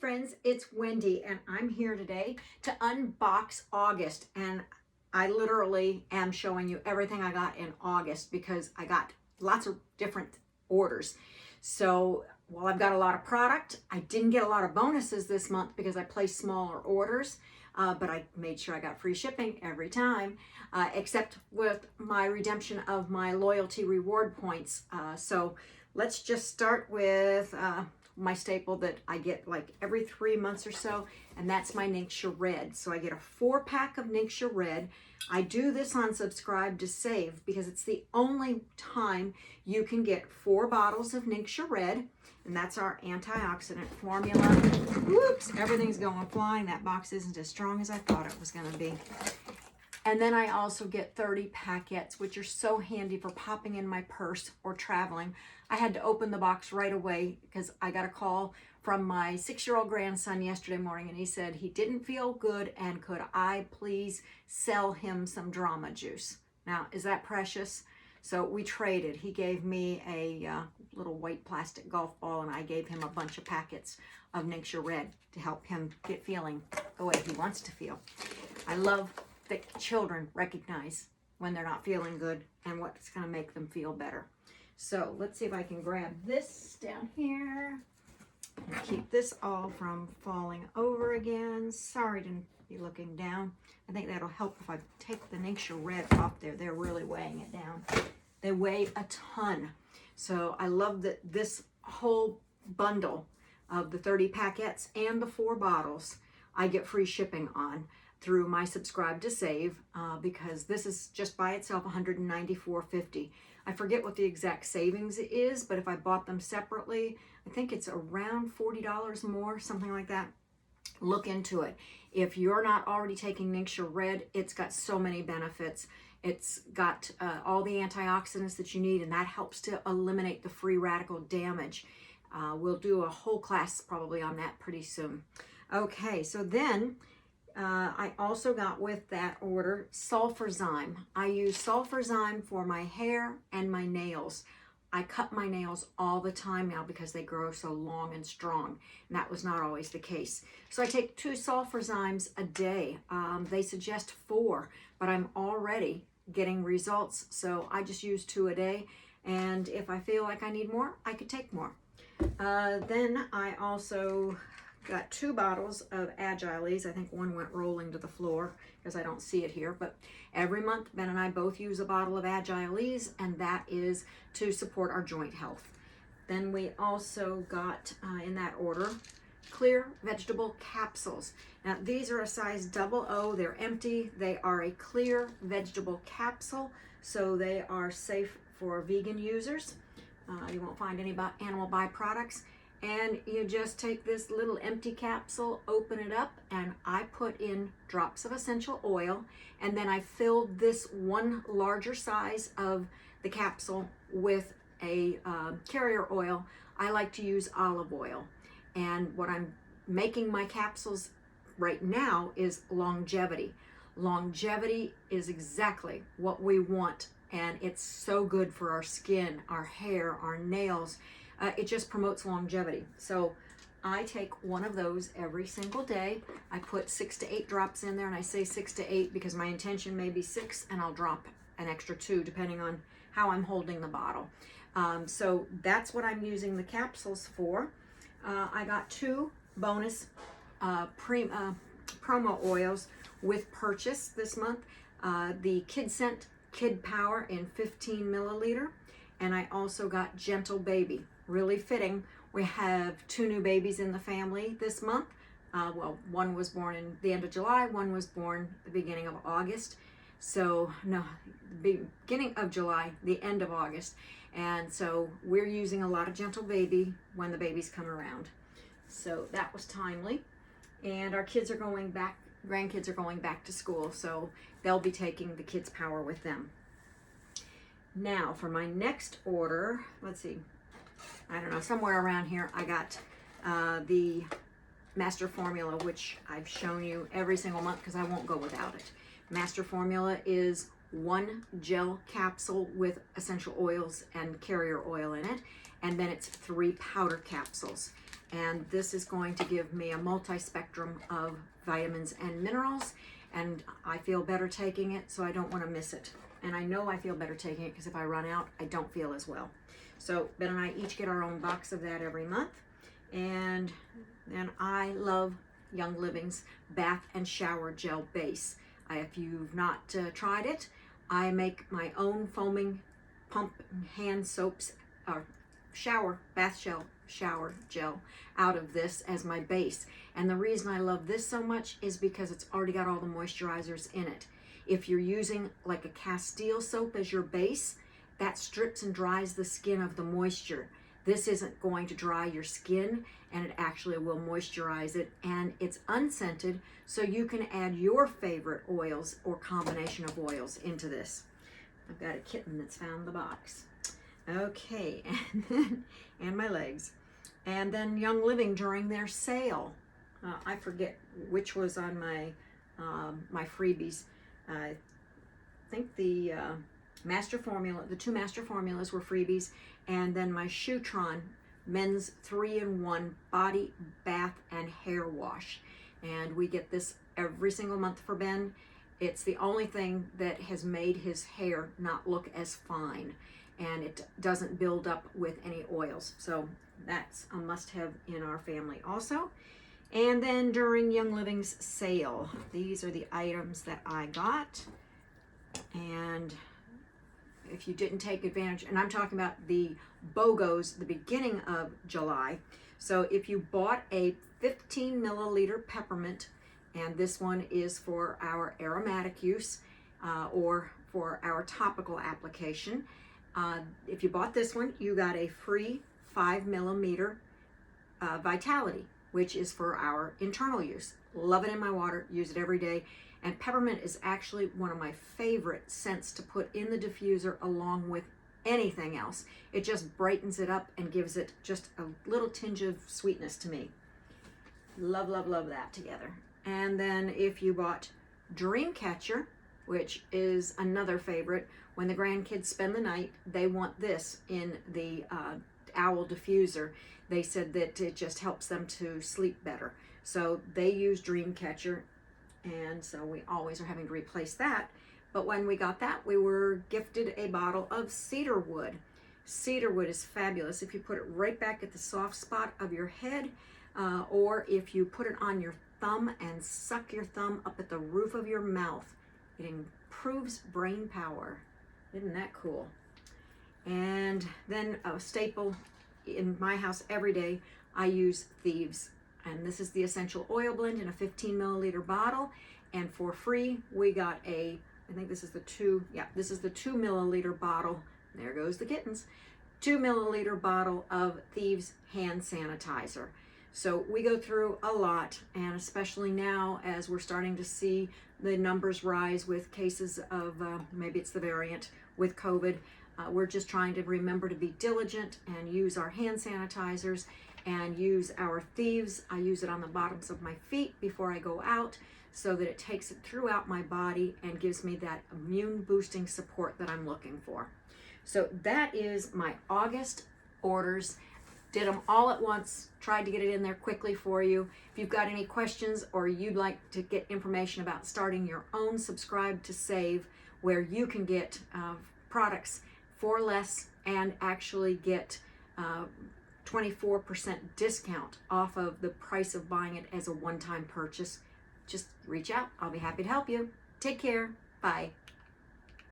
friends, it's Wendy and I'm here today to unbox August, and I literally am showing you everything I got in August because I got lots of different orders. So while I've got a lot of product, I didn't get a lot of bonuses this month because I placed smaller orders, but I made sure I got free shipping every time, except with my redemption of my loyalty reward points. So let's just start with my staple that I get like every 3 months or so, and that's my Ningxia Red. So I get a 4-pack of Ningxia Red. I do this on Subscribe to Save because it's the only time you can get 4 bottles of Ningxia Red, and that's our antioxidant formula. Whoops, everything's going flying. That box isn't as strong as I thought it was going to be. And then I also get 30 packets, which are so handy for popping in my purse or traveling. I had to open the box right away because I got a call from my 6-year-old grandson yesterday morning, and he said he didn't feel good and could I please sell him some drama juice. Now, is that precious? So we traded. He gave me a little white plastic golf ball, and I gave him a bunch of packets of Ningxia Red to help him get feeling the way he wants to feel. I love that children recognize when they're not feeling good and what's going to make them feel better. So let's see if I can grab this down here and keep this all from falling over again. Sorry to be looking down. I think that'll help if I take the Ningxia Red off there. They're really weighing it down. They weigh a ton. So I love that this whole bundle of the 30 packets and the 4 bottles I get free shipping on through my Subscribe to Save, because this is just by itself $194.50. I forget what the exact savings is, but if I bought them separately, I think it's around $40 more, something like that. Look into it. If you're not already taking Ningxia Red, it's got so many benefits. It's got all the antioxidants that you need, and that helps to eliminate the free radical damage. We'll do a whole class probably on that pretty soon. Okay, so then I also got with that order Sulfurzyme. I use Sulfurzyme for my hair and my nails. I cut my nails all the time now because they grow so long and strong, and that was not always the case. So I take 2 Sulfurzymes a day. They suggest 4, but I'm already getting results, so I just use 2 a day, and if I feel like I need more, I could take more. Then I also got 2 bottles of Agiles. I think one went rolling to the floor because I don't see it here, but every month Ben and I both use a bottle of Agiles, and that is to support our joint health. Then we also got, in that order, clear vegetable capsules. Now these are a size OO. They're empty. They are a clear vegetable capsule, so they are safe for vegan users. You won't find any animal byproducts. And you just take this little empty capsule, open it up, and I put in drops of essential oil, and then I filled this one larger size of the capsule with a carrier oil. I like to use olive oil. And what I'm making my capsules right now is longevity. Longevity is exactly what we want, and it's so good for our skin, our hair, our nails. It just promotes longevity. So I take one of those every single day. I put 6 to 8 drops in there, and I say 6 to 8 because my intention may be 6, and I'll drop an extra 2 depending on how I'm holding the bottle. So that's what I'm using the capsules for. I got 2 bonus promo oils with purchase this month. The Kid Scent Kid Power in 15 milliliter, and I also got Gentle Baby. Really fitting. We have 2 new babies in the family this month. Well, one was born in the end of July, one was born the beginning of August. So, no, beginning of July, the end of August. And so we're using a lot of Gentle Baby when the babies come around. So that was timely. And our kids are going back, grandkids are going back to school, so they'll be taking the Kids Power with them. Now, for my next order, let's see. I don't know, somewhere around here, I got the Master Formula, which I've shown you every single month because I won't go without it. Master Formula is 1 gel capsule with essential oils and carrier oil in it, and then it's 3 powder capsules. And this is going to give me a multi-spectrum of vitamins and minerals, and I feel better taking it, so I don't want to miss it. And I know I feel better taking it because if I run out, I don't feel as well. So Ben and I each get our own box of that every month. And then I love Young Living's bath and shower gel base. If you've not tried it, I make my own foaming pump hand soaps or bath shower gel out of this as my base. And the reason I love this so much is because it's already got all the moisturizers in it. If you're using like a Castile soap as your base, that strips and dries the skin of the moisture. This isn't going to dry your skin, and it actually will moisturize it, and it's unscented, so you can add your favorite oils or combination of oils into this. I've got a kitten that's found the box. Okay, and my legs. And then Young Living during their sale. I forget which was on my my freebies. I think the master formula, the 2 master formulas were freebies, and then my Shutron men's 3-in-1 body, bath, and hair wash. And we get this every single month for Ben. It's the only thing that has made his hair not look as fine, and it doesn't build up with any oils. So that's a must-have in our family also. And then during Young Living's sale, these are the items that I got. And if you didn't take advantage, and I'm talking about the Bogos, the beginning of July. So if you bought a 15 milliliter peppermint, and this one is for our aromatic use or for our topical application, if you bought this one, you got a free 5 millimeter Vitality, which is for our internal use. Love it in my water, use it every day. And peppermint is actually one of my favorite scents to put in the diffuser along with anything else. It just brightens it up and gives it just a little tinge of sweetness to me. Love, love, love that together. And then if you bought Dreamcatcher, which is another favorite, when the grandkids spend the night, they want this in the owl diffuser. They said that it just helps them to sleep better. So they use Dreamcatcher, and so we always are having to replace that. But when we got that, we were gifted a bottle of cedar wood. Cedar wood is fabulous if you put it right back at the soft spot of your head, or if you put it on your thumb and suck your thumb up at the roof of your mouth. It improves brain power. Isn't that cool? And then a staple in my house every day, I use Thieves. And this is the essential oil blend in a 15 milliliter bottle. And for free, we got I think this is the 2 milliliter bottle. There goes the kittens. 2 milliliter bottle of Thieves hand sanitizer. So we go through a lot, and especially now as we're starting to see the numbers rise with cases of, maybe it's the variant with COVID, we're just trying to remember to be diligent and use our hand sanitizers and use our Thieves. I use it on the bottoms of my feet before I go out so that it takes it throughout my body and gives me that immune boosting support that I'm looking for. So that is my August orders. Did them all at once, tried to get it in there quickly for you. If you've got any questions or you'd like to get information about starting your own Subscribe to Save, where you can get products for less and actually get 24% discount off of the price of buying it as a one-time purchase, just reach out. I'll be happy to help you. Take care. Bye.